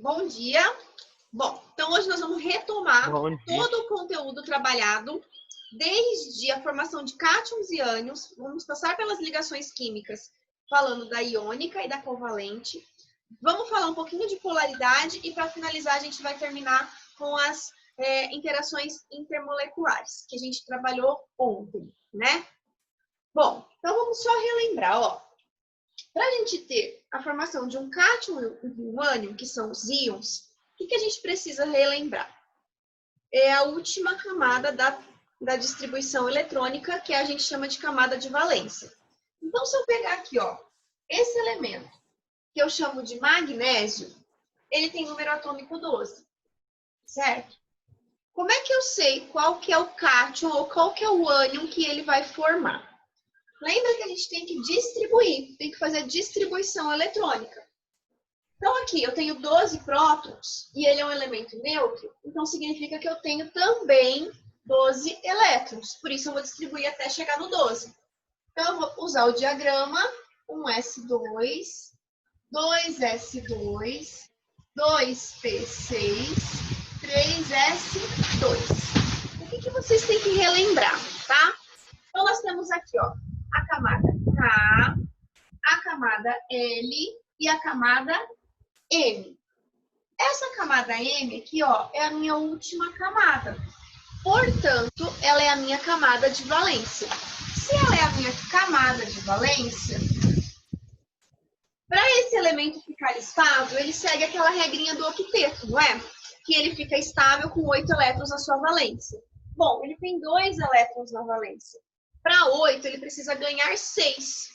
Bom dia. Bom, então hoje nós vamos retomar Bom dia. todo o conteúdo trabalhado, desde a formação de cátions e ânions, vamos passar pelas ligações químicas, falando da iônica e da covalente. Vamos falar um pouquinho de polaridade e, para finalizar, a gente vai terminar com as interações intermoleculares, que a gente trabalhou ontem, né? Bom, então vamos só relembrar, ó. Para a gente ter a formação de um cátion e um ânion, que são os íons, o que a gente precisa relembrar? É a última camada da distribuição eletrônica, que a gente chama de camada de valência. Então, se eu pegar aqui, ó, esse elemento, que eu chamo de magnésio, ele tem número atômico 12, certo? Como é que eu sei qual que é o cátion ou qual que é o ânion que ele vai formar? Lembra que a gente tem que distribuir, tem que fazer distribuição eletrônica. Então, aqui eu tenho 12 prótons e ele é um elemento neutro, então significa que eu tenho também 12 elétrons. Por isso, eu vou distribuir até chegar no 12. Então, eu vou usar o diagrama 1s2, 2s2, 2p6, 3s2. O que vocês têm que relembrar, tá? Então, nós temos aqui, ó, a camada K, a camada L e a camada M. Essa camada M aqui, ó, é a minha última camada. Portanto, ela é a minha camada de valência. Se ela é a minha camada de valência, para esse elemento ficar estável, ele segue aquela regrinha do octeto, não é? Que ele fica estável com 8 elétrons na sua valência. Bom, ele tem 2 elétrons na valência. Para 8, ele precisa ganhar 6.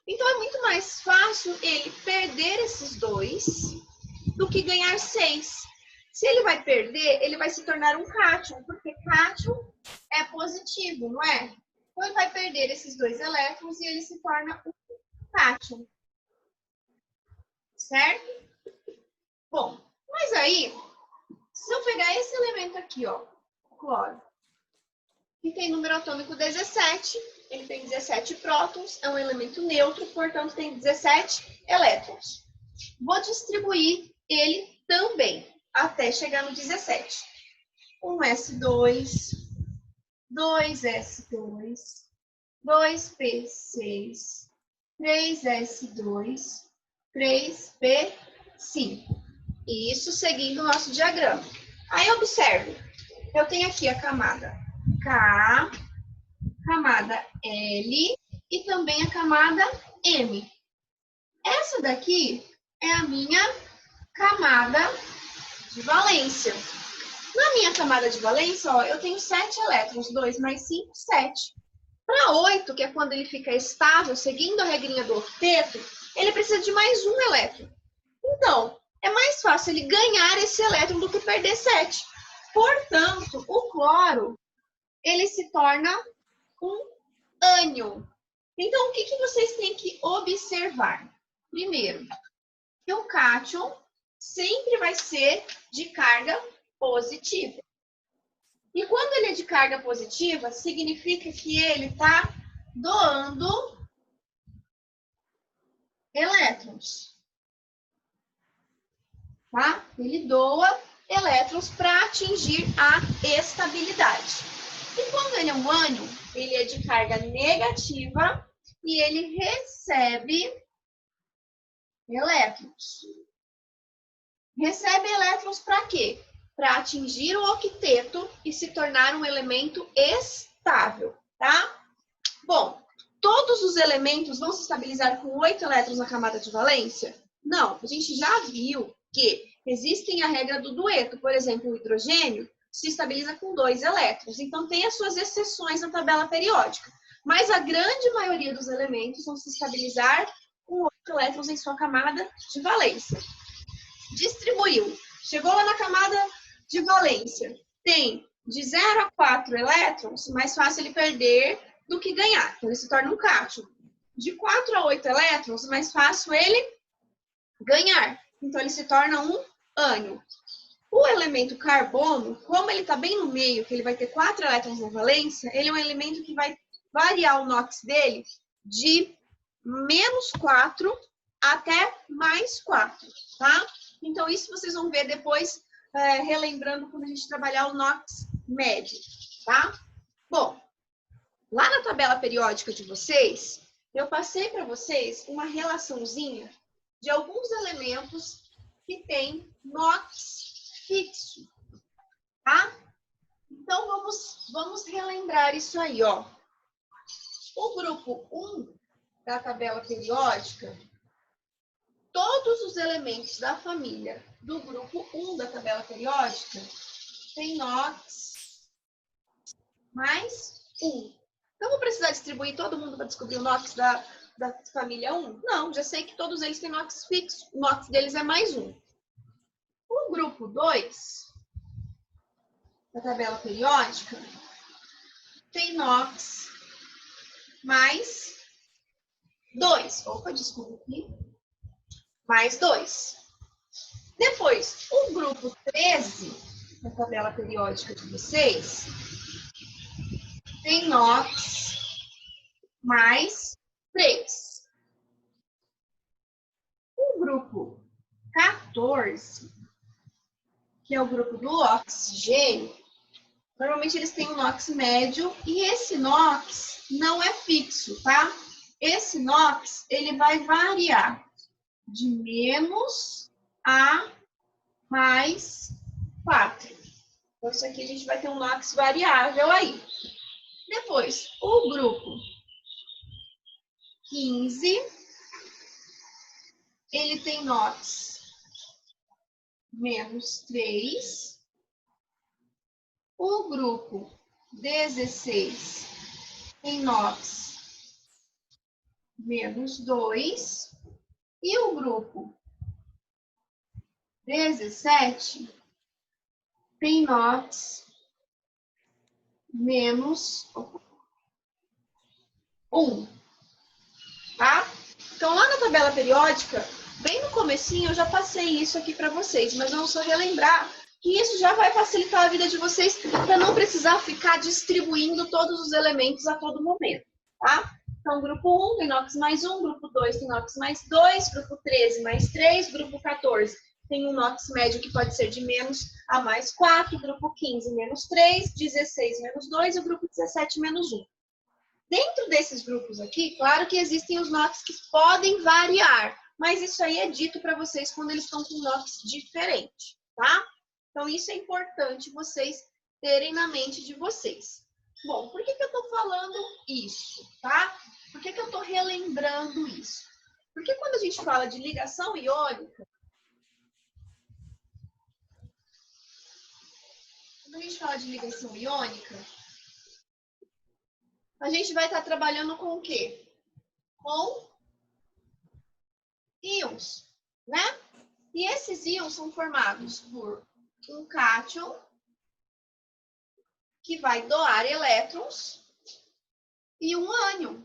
Então, é muito mais fácil ele perder esses 2 do que ganhar 6. Se ele vai perder, ele vai se tornar um cátion, porque cátion é positivo, não é? Então, ele vai perder esses 2 elétrons e ele se torna um cátion. Certo? Bom, mas aí, se eu pegar esse elemento aqui, ó, o cloro, que tem número atômico 17, ele tem 17 prótons, é um elemento neutro, portanto tem 17 elétrons. Vou distribuir ele também, até chegar no 17. 1s2, 2s2, 2p6, 3s2, 3p5. Isso seguindo o nosso diagrama. Aí observe, eu tenho aqui a camada K, camada L e também a camada M. Essa daqui é a minha camada de valência. Na minha camada de valência, ó, eu tenho 7 elétrons, 2 mais 5, 7. Para 8, que é quando ele fica estável, seguindo a regrinha do octeto, ele precisa de mais um elétron. Então, é mais fácil ele ganhar esse elétron do que perder 7. Portanto, o cloro, ele se torna um ânion. Então, o que vocês têm que observar? Primeiro, que o cátion sempre vai ser de carga positiva. E quando ele é de carga positiva, significa que ele está doando elétrons. Tá? Ele doa elétrons para atingir a estabilidade. E quando ele é um ânion, ele é de carga negativa e ele recebe elétrons. Recebe elétrons para quê? Para atingir o octeto e se tornar um elemento estável, tá? Bom, todos os elementos vão se estabilizar com 8 elétrons na camada de valência? Não, a gente já viu que existem a regra do dueto. Por exemplo, o hidrogênio se estabiliza com 2 elétrons. Então, tem as suas exceções na tabela periódica. Mas a grande maioria dos elementos vão se estabilizar com 8 elétrons em sua camada de valência. Distribuiu. Chegou lá na camada de valência. Tem de 0 a 4 elétrons, mais fácil ele perder do que ganhar. Então, ele se torna um cátion. De 4 a 8 elétrons, mais fácil ele ganhar. Então, ele se torna um ânion. O elemento carbono, como ele está bem no meio, que ele vai ter 4 elétrons na valência, ele é um elemento que vai variar o NOx dele de -4 até +4, tá? Então, isso vocês vão ver depois, relembrando quando a gente trabalhar o NOx médio, tá? Bom, lá na tabela periódica de vocês, eu passei para vocês uma relaçãozinha de alguns elementos que tem NOx fixo, tá? Então, vamos relembrar isso aí, ó. O grupo 1 da tabela periódica, todos os elementos da família do grupo 1 da tabela periódica tem NOx mais 1. Então, vou precisar distribuir todo mundo para descobrir o NOx da família 1? Não, já sei que todos eles têm NOx fixo. O NOx deles é mais 1. O grupo 2 da tabela periódica tem NOx mais 2. Opa, desculpa aqui. Mais 2. Depois, o grupo 13 da tabela periódica de vocês tem NOx mais 3. O grupo 14, que é o grupo do oxigênio, normalmente eles têm um NOx médio e esse NOx não é fixo, tá? Esse NOx, ele vai variar de menos a mais 4. Então, isso aqui a gente vai ter um NOx variável aí. Depois, o grupo 15, ele tem NOx menos 3. O grupo 16 tem NOx menos 2. E o grupo 17 tem NOx menos 1. Tá? Então, lá na tabela periódica, bem no comecinho, eu já passei isso aqui para vocês, mas vamos só relembrar que isso já vai facilitar a vida de vocês para não precisar ficar distribuindo todos os elementos a todo momento, tá? Então, grupo 1 tem NOx mais 1, grupo 2 tem NOx mais 2, grupo 13 mais 3, grupo 14 tem um NOx médio que pode ser de menos a mais 4, grupo 15 menos 3, 16 menos 2 e o grupo 17 menos 1. Dentro desses grupos aqui, claro que existem os NOx que podem variar, mas isso aí é dito para vocês quando eles estão com NOx diferente, tá? Então, isso é importante vocês terem na mente de vocês. Bom, por que eu estou falando isso, tá? Por que eu estou relembrando isso? Porque quando a gente fala de ligação iônica, a gente vai estar trabalhando com o quê? Com íons, né? E esses íons são formados por um cátion, que vai doar elétrons, e um ânion,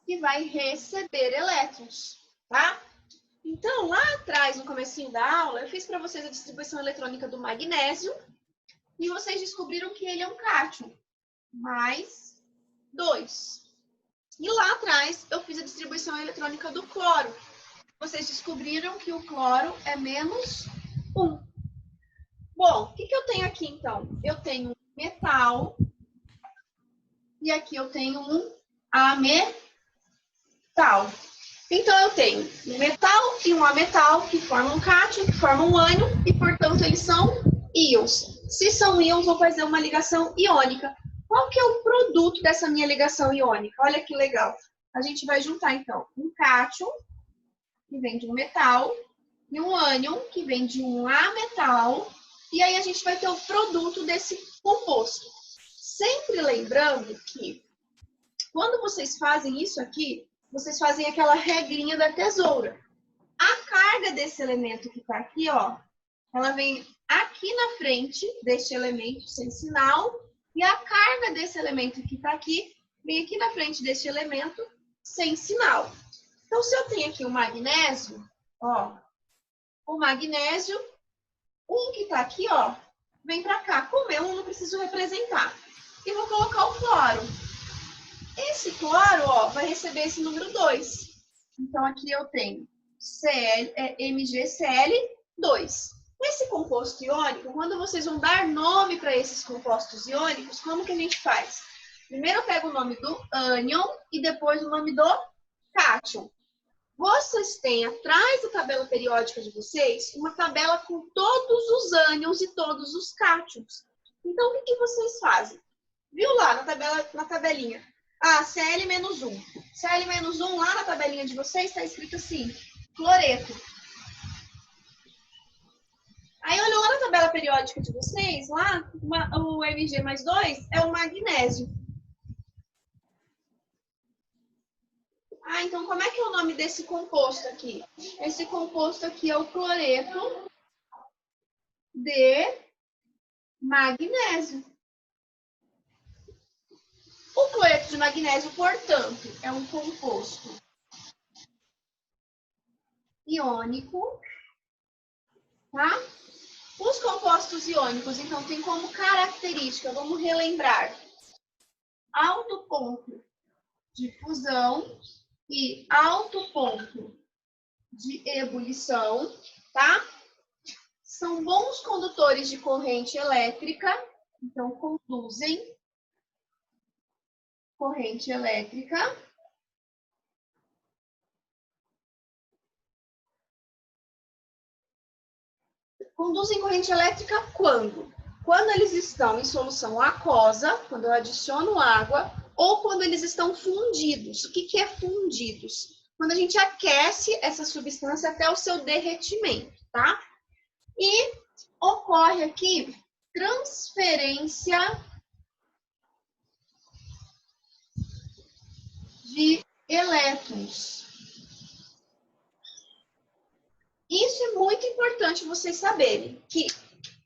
que vai receber elétrons, tá? Então, lá atrás, no comecinho da aula, eu fiz para vocês a distribuição eletrônica do magnésio, e vocês descobriram que ele é um cátion, mais 2. E lá atrás, eu fiz a distribuição eletrônica do cloro. Vocês descobriram que o cloro é menos 1. Bom, o que eu tenho aqui, então? Eu tenho um metal e aqui eu tenho um ametal. Então, eu tenho um metal e um ametal que formam um cátion, que formam um ânion e, portanto, eles são íons. Se são íons, vou fazer uma ligação iônica. Qual que é o produto dessa minha ligação iônica? Olha que legal. A gente vai juntar, então, um cátion, que vem de um metal, e um ânion, que vem de um ametal, e aí a gente vai ter o produto desse composto. Sempre lembrando que, quando vocês fazem isso aqui, vocês fazem aquela regrinha da tesoura. A carga desse elemento que está aqui, ó, ela vem aqui na frente deste elemento sem sinal, e a carga desse elemento que está aqui vem aqui na frente deste elemento sem sinal. Então, se eu tenho aqui o magnésio, ó, o magnésio, um que está aqui, ó, vem para cá. Como eu não preciso representar. E vou colocar o cloro. Esse cloro, ó, vai receber esse número 2. Então, aqui eu tenho MgCl2. Esse composto iônico, quando vocês vão dar nome para esses compostos iônicos, como que a gente faz? Primeiro eu pego o nome do ânion e depois o nome do cátion. Vocês têm atrás da tabela periódica de vocês uma tabela com todos os ânions e todos os cátions. Então, o que vocês fazem? Viu lá na tabelinha? Ah, Cl-1. Cl-1 lá na tabelinha de vocês está escrito assim, cloreto. Aí olhou lá na tabela periódica de vocês, lá o Mg+2 é o magnésio. Ah, então como é que é o nome desse composto aqui? Esse composto aqui é o cloreto de magnésio. O cloreto de magnésio, portanto, é um composto iônico, tá? Os compostos iônicos, então, tem como característica, vamos relembrar, alto ponto de fusão e alto ponto de ebulição, tá? São bons condutores de corrente elétrica, então conduzem corrente elétrica. Conduzem corrente elétrica quando? Quando eles estão em solução aquosa, quando eu adiciono água, ou quando eles estão fundidos. O que é fundidos? Quando a gente aquece essa substância até o seu derretimento, tá? E ocorre aqui transferência de elétrons. Isso é muito importante vocês saberem, que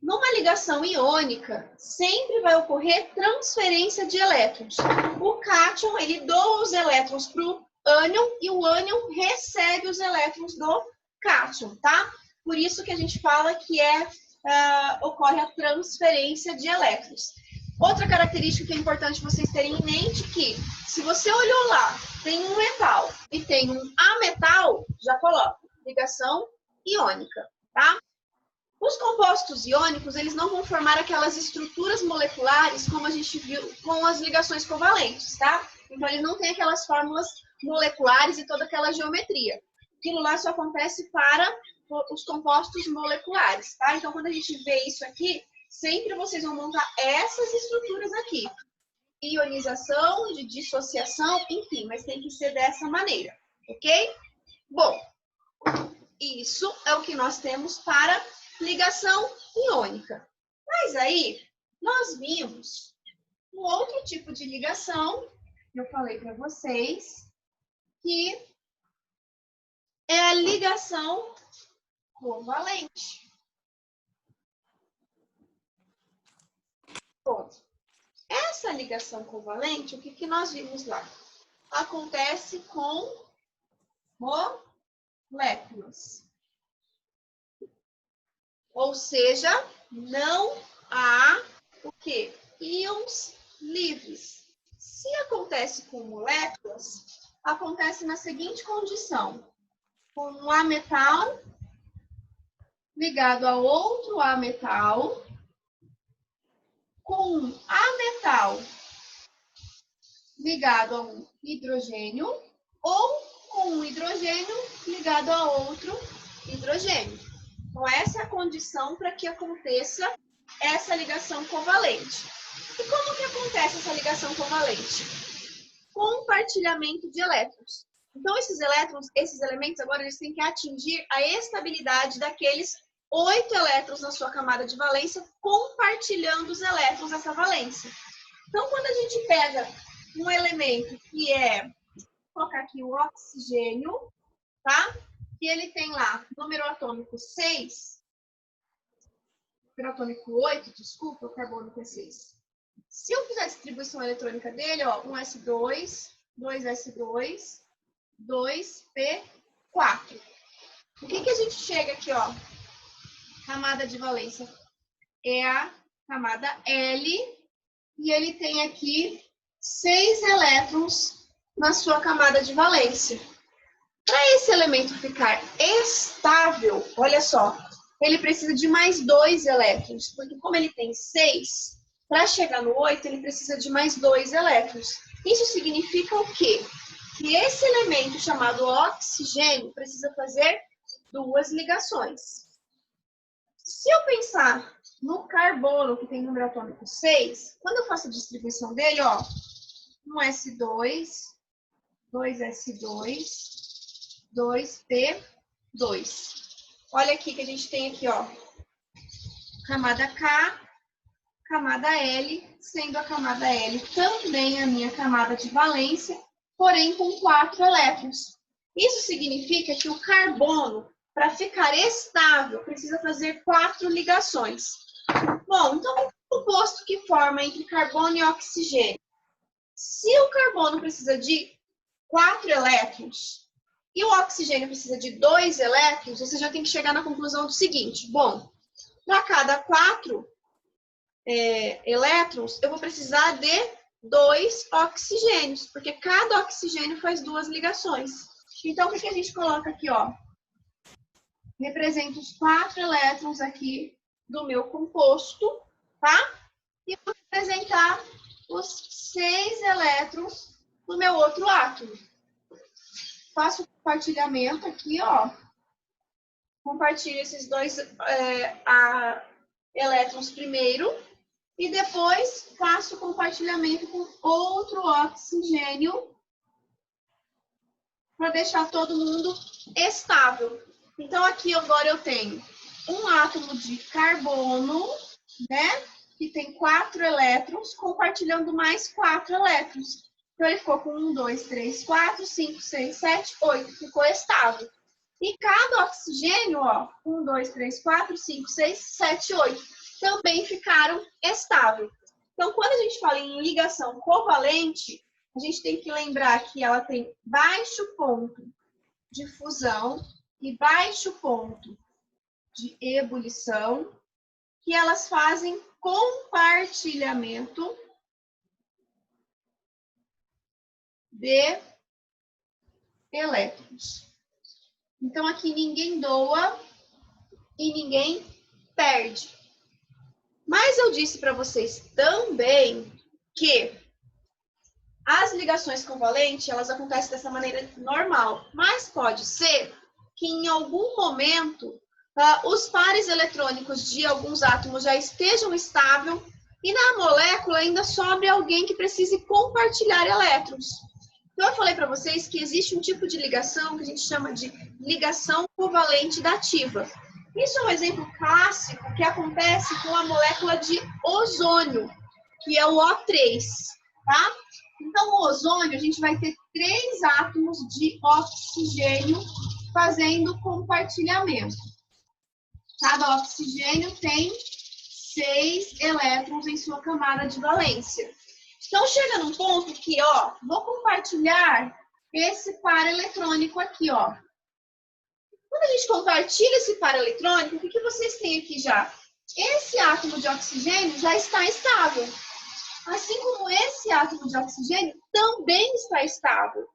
numa ligação iônica sempre vai ocorrer transferência de elétrons. O cátion, ele doa os elétrons para o ânion e o ânion recebe os elétrons do cátion, tá? Por isso que a gente fala que ocorre a transferência de elétrons. Outra característica que é importante vocês terem em mente que, se você olhou lá, tem um metal e tem um ametal, já coloca ligação iônica, tá? Os compostos iônicos, eles não vão formar aquelas estruturas moleculares como a gente viu com as ligações covalentes, tá? Então, ele não tem aquelas fórmulas moleculares e toda aquela geometria. Aquilo lá só acontece para os compostos moleculares, tá? Então, quando a gente vê isso aqui, sempre vocês vão montar essas estruturas aqui. Ionização, de dissociação, enfim, mas tem que ser dessa maneira, ok? Bom, isso é o que nós temos para ligação iônica. Mas aí, nós vimos um outro tipo de ligação, que eu falei para vocês, que é a ligação covalente. Bom, essa ligação covalente, o que nós vimos lá? Acontece com moléculas. Ou seja, não há o quê? Íons livres. Se acontece com moléculas, acontece na seguinte condição. Com um ametal ligado a outro ametal, com um ametal ligado a um hidrogênio, ou com um hidrogênio ligado a outro hidrogênio. Então, essa é a condição para que aconteça essa ligação covalente. E como que acontece essa ligação covalente? Compartilhamento de elétrons. Então, esses elementos, agora, eles têm que atingir a estabilidade daqueles 8 elétrons na sua camada de valência, compartilhando os elétrons dessa valência. Então, quando a gente pega um elemento que vou colocar aqui o oxigênio, tá? E ele tem lá número atômico 6, número atômico 8, desculpa, o carbono é 6. Se eu fizer a distribuição eletrônica dele, ó, 1s2, 2s2, 2p4. O que a gente chega aqui, ó? Camada de valência é a camada L, e ele tem aqui 6 elétrons na sua camada de valência. Para esse elemento ficar estável, olha só, ele precisa de mais 2 elétrons, porque como ele tem 6, para chegar no 8, ele precisa de mais 2 elétrons. Isso significa o quê? Que esse elemento chamado oxigênio precisa fazer 2 ligações. Se eu pensar no carbono, que tem número atômico 6, quando eu faço a distribuição dele, ó, 1s2, 2s2, 2p2. Olha aqui que a gente tem aqui, ó, camada K, camada L, sendo a camada L também a minha camada de valência, porém com 4 elétrons. Isso significa que o carbono, para ficar estável, precisa fazer 4 ligações. Bom, então, o composto que forma entre carbono e oxigênio. Se o carbono precisa de 4 elétrons e o oxigênio precisa de 2 elétrons, você já tem que chegar na conclusão do seguinte. Bom, para cada 4 elétrons, eu vou precisar de 2 oxigênios, porque cada oxigênio faz 2 ligações. Então, o que a gente coloca aqui, ó? Representa os 4 elétrons aqui do meu composto, tá? E vou representar os 6 elétrons do meu outro átomo. Faço o compartilhamento aqui, ó. Compartilho esses 2 elétrons primeiro e depois faço o compartilhamento com outro oxigênio para deixar todo mundo estável. Então, aqui agora eu tenho um átomo de carbono, né? Que tem 4 elétrons, compartilhando mais 4 elétrons. Então, ele ficou com 1, 2, 3, 4, 5, 6, 7, 8. Ficou estável. E cada oxigênio, ó, 1, 2, 3, 4, 5, 6, 7, 8, também ficaram estáveis. Então, quando a gente fala em ligação covalente, a gente tem que lembrar que ela tem baixo ponto de fusão e baixo ponto de ebulição, que elas fazem compartilhamento de elétrons. Então, aqui ninguém doa e ninguém perde. Mas eu disse para vocês também que as ligações covalentes, elas acontecem dessa maneira normal. Mas pode ser que em algum momento os pares eletrônicos de alguns átomos já estejam estáveis e na molécula ainda sobre alguém que precise compartilhar elétrons. Então, eu falei para vocês que existe um tipo de ligação que a gente chama de ligação covalente dativa. Isso é um exemplo clássico que acontece com a molécula de ozônio, que é o O3, tá? Então, o ozônio, a gente vai ter 3 átomos de oxigênio fazendo compartilhamento. Cada oxigênio tem 6 elétrons em sua camada de valência. Então, chega num ponto que, ó, vou compartilhar esse par eletrônico aqui, ó. Quando a gente compartilha esse par eletrônico, o que vocês têm aqui já? Esse átomo de oxigênio já está estável. Assim como esse átomo de oxigênio também está estável.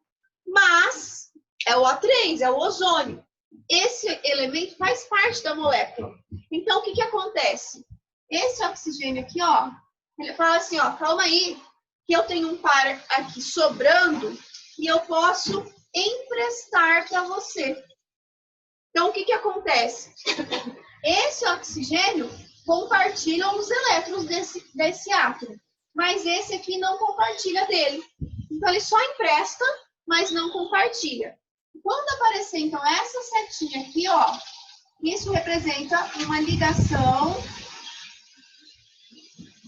Mas é o O3, é o ozônio. Esse elemento faz parte da molécula. Então, o que acontece? Esse oxigênio aqui, ó, ele fala assim, ó, calma aí, que eu tenho um par aqui sobrando e eu posso emprestar para você. Então, o que acontece? Esse oxigênio compartilha os elétrons desse átomo, mas esse aqui não compartilha dele. Então, ele só empresta, mas não compartilha. Quando aparecer, então, essa setinha aqui, ó, isso representa uma ligação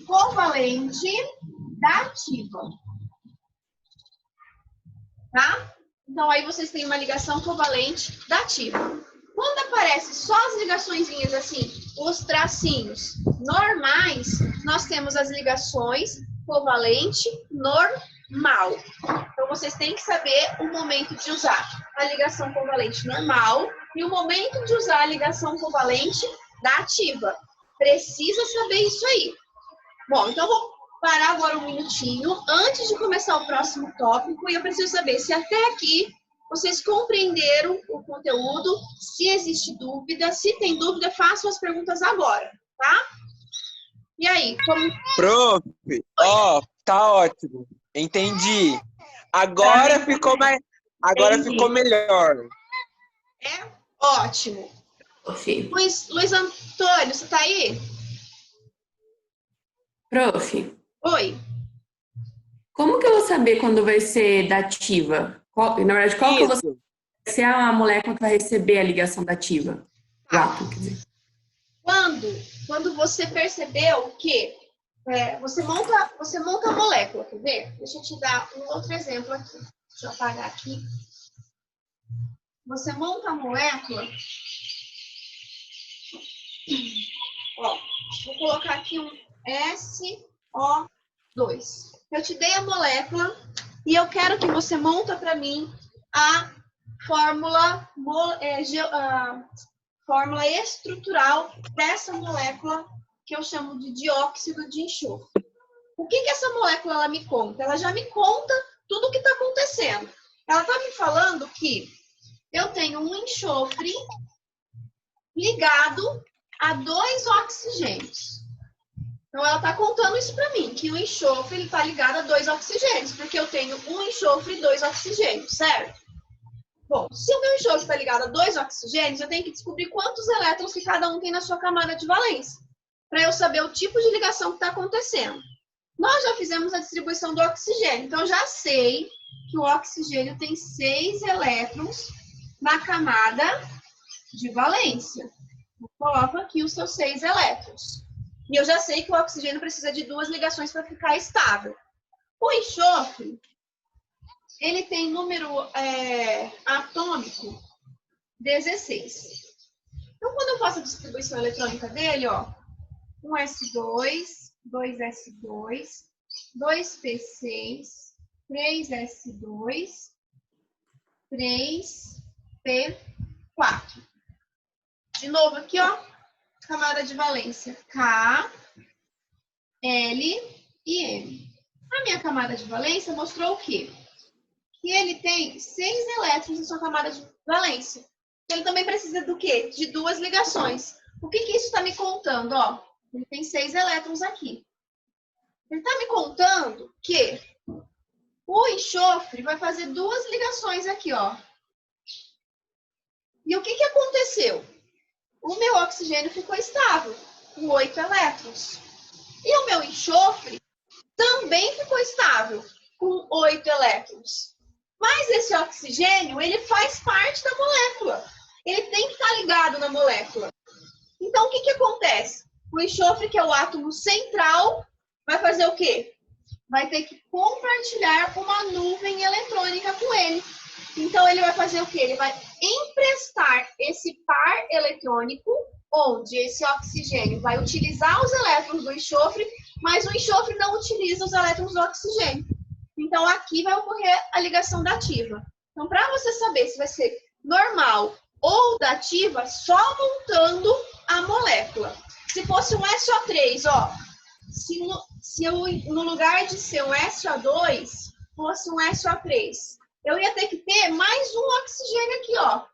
covalente dativa. Tá? Então, aí vocês têm uma ligação covalente dativa. Quando aparece só as ligaçõezinhas assim, os tracinhos normais, nós temos as ligações covalente normal. Então, vocês têm que saber o momento de usar a ligação covalente normal e o momento de usar a ligação covalente dativa. Precisa saber isso aí. Bom, então vou parar agora um minutinho antes de começar o próximo tópico e eu preciso saber se até aqui Vocês compreenderam o conteúdo? Se existe dúvida, se tem dúvida, façam as perguntas agora, tá? E aí, como... Prof, ó, tá ótimo. Entendi. Agora ficou mais... Agora ficou melhor. É? Ótimo. Luiz Antônio, você tá aí? Prof, Oi. como que eu vou saber quando vai ser dativa? Na verdade, qual que eu vou saber se é a molécula que vai receber a ligação dativa? O átomo, quer dizer. Quando você percebeu que você monta a molécula, quer ver? Deixa eu te dar um outro exemplo aqui. Deixa eu apagar aqui. Você monta a molécula. Ó, vou colocar aqui um SO2. Eu te dei a molécula e eu quero que você monta para mim a fórmula estrutural dessa molécula que eu chamo de dióxido de enxofre. O que essa molécula ela me conta? Ela já me conta tudo o que está acontecendo. Ela está me falando que eu tenho um enxofre ligado a 2 oxigênios. Então, ela está contando isso para mim, que o enxofre está ligado a 2 oxigênios, porque eu tenho um enxofre e 2 oxigênios, certo? Bom, se o meu enxofre está ligado a 2 oxigênios, eu tenho que descobrir quantos elétrons que cada um tem na sua camada de valência, para eu saber o tipo de ligação que está acontecendo. Nós já fizemos a distribuição do oxigênio, então já sei que o oxigênio tem 6 elétrons na camada de valência. Eu coloco aqui os seus 6 elétrons. E eu já sei que o oxigênio precisa de 2 ligações para ficar estável. O enxofre, ele tem número atômico 16. Então, quando eu faço a distribuição eletrônica dele, ó, 1s2, 2s2, 2p6, 3s2, 3p4. De novo aqui, ó, camada de valência K, L e M. A minha camada de valência mostrou o quê? Que ele tem 6 elétrons em sua camada de valência. Ele também precisa do quê? De 2 ligações. O que isso está me contando? Ó, ele tem 6 elétrons aqui. Ele está me contando que o enxofre vai fazer 2 ligações aqui, ó. E o que aconteceu? O meu oxigênio ficou estável, com 8 elétrons. E o meu enxofre também ficou estável, com 8 elétrons. Mas esse oxigênio, ele faz parte da molécula. Ele tem que estar ligado na molécula. Então, o que acontece? O enxofre, que é o átomo central, vai fazer o quê? Vai ter que compartilhar uma nuvem eletrônica com ele. Então, ele vai fazer o quê? Ele vai emprestar esse par eletrônico, onde esse oxigênio vai utilizar os elétrons do enxofre, mas o enxofre não utiliza os elétrons do oxigênio. Então, aqui vai ocorrer a ligação dativa. Então, para você saber se vai ser normal ou dativa, só montando a molécula. Se fosse um SO3, ó, se eu, no lugar de ser um SO2, fosse um SO3, eu ia ter que ter mais um oxigênio aqui, ó.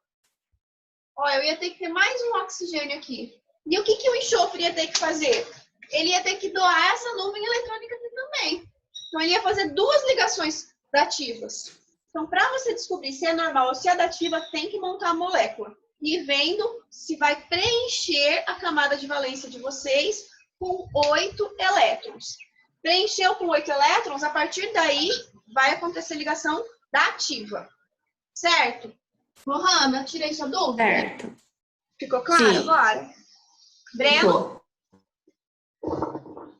Ó, eu ia ter que ter mais um oxigênio aqui. E o que o enxofre ia ter que fazer? Ele ia ter que doar essa nuvem eletrônica aqui também. Então, ele ia fazer 2 ligações dativas. Então, para você descobrir se é normal ou se é dativa, tem que montar a molécula. E vendo se vai preencher a camada de valência de vocês com 8 elétrons. Preencheu com 8 elétrons, a partir daí vai acontecer ligação dativa. Certo? Mohamed, tirei sua dúvida? Certo. Ficou claro Sim. agora? Breno? Ficou.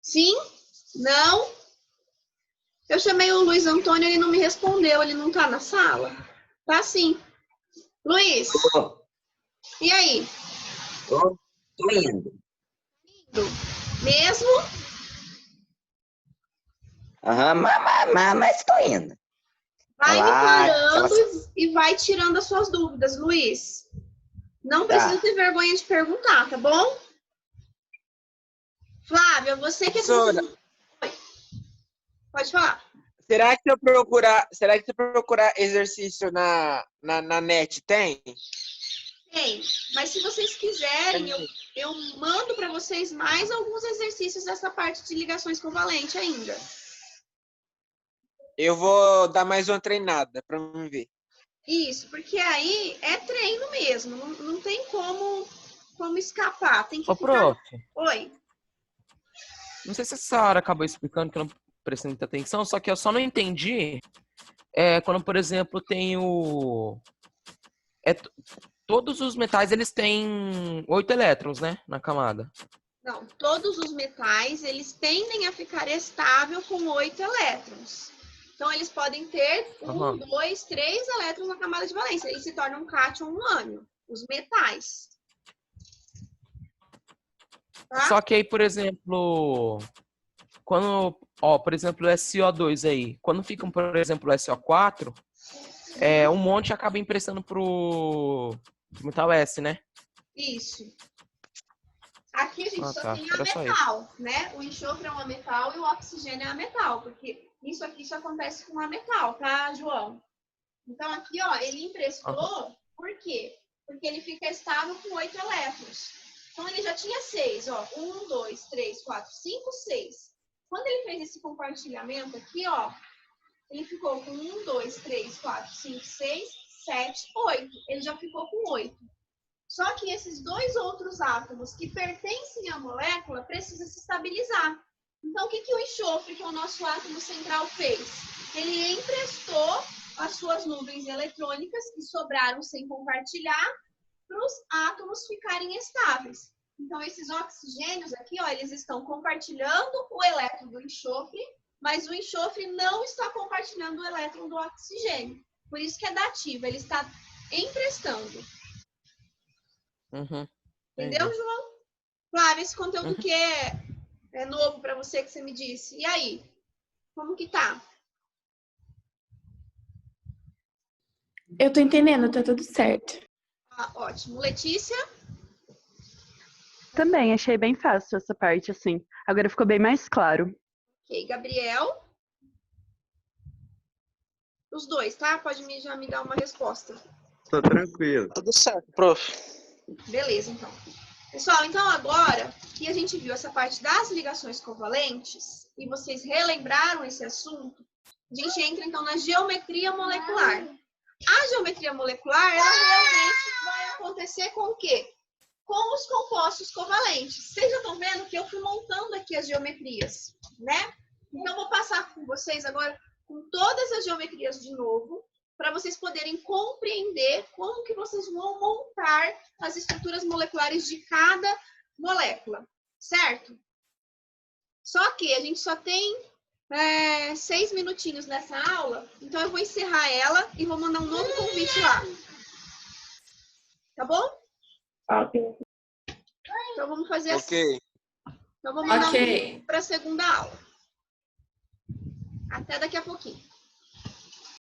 Sim? Não? Eu chamei o Luiz Antônio, ele não me respondeu, ele não tá na sala? Tá sim. Luiz, e aí? Tô indo. Mesmo? Aham, mas tô indo. Vai me Olá, parando e vai tirando as suas dúvidas, Luiz. Não precisa ter vergonha de perguntar, tá bom? Flávia, você que é... Professora, Pode falar. será que se eu procurar exercício na net, tem? Tem, mas se vocês quiserem, eu mando para vocês mais alguns exercícios dessa parte de ligações covalentes ainda. Eu vou dar mais uma treinada para mim ver. Isso, porque aí é treino mesmo, não tem como escapar. Tem que Ô, ficar... prof, Oi. não sei se a senhora acabou explicando que eu não prestei muita atenção, só que eu só não entendi quando, por exemplo, tem o... todos os metais, eles têm 8 elétrons, né, na camada. Não, todos os metais, eles tendem a ficar estável com 8 elétrons. Então, eles podem ter 1, 2, 3 elétrons na camada de valência. Eles se tornam um cátion ou um ânion, os metais. Tá? Só que aí, por exemplo, quando, por exemplo, o SO2 aí, quando fica, por exemplo, o SO4, um monte acaba emprestando pro metal S, né? Isso. Aqui a gente só tá. tem a metal, né? O enxofre é uma metal e o oxigênio é a metal, porque isso aqui só acontece com a metal, tá, João? Então aqui, ó, ele emprestou, por quê? Porque ele fica estável com 8 elétrons. Então ele já tinha 6, ó, 1, 2, 3, 4, 5, 6. Quando ele fez esse compartilhamento aqui, ó, ele ficou com 1, 2, 3, 4, 5, 6, 7, 8. Ele já ficou com 8. Só que esses dois outros átomos que pertencem à molécula precisam se estabilizar. Então, o que o enxofre, que é o nosso átomo central, fez? Ele emprestou as suas nuvens eletrônicas que sobraram sem compartilhar para os átomos ficarem estáveis. Então, esses oxigênios aqui, ó, eles estão compartilhando o elétron do enxofre, mas o enxofre não está compartilhando o elétron do oxigênio. Por isso que é dativa, ele está emprestando. Entendeu, João? Claro, esse conteúdo que é novo para você, que você me disse. E aí? Como que tá? Eu tô entendendo, tá tudo certo. Ah, ótimo. Letícia? Também achei bem fácil essa parte, assim. Agora ficou bem mais claro. Ok. Gabriel? Os dois, tá? Pode já me dar uma resposta. Tô tranquilo. Tudo certo, prof. Beleza, então. Pessoal, então agora que a gente viu essa parte das ligações covalentes e vocês relembraram esse assunto, a gente entra então na geometria molecular. A geometria molecular, ela realmente vai acontecer com o quê? Com os compostos covalentes. Vocês já estão vendo que eu fui montando aqui as geometrias, né? Então, eu vou passar com vocês agora com todas as geometrias de novo, para vocês poderem compreender como que vocês vão montar as estruturas moleculares de cada molécula, certo? Só que a gente só tem 6 minutinhos nessa aula, então eu vou encerrar ela e vou mandar um novo convite lá. Tá bom? Ok. Então vamos fazer assim. Ok. Então vou mandar Ok. para a segunda aula. Até daqui a pouquinho.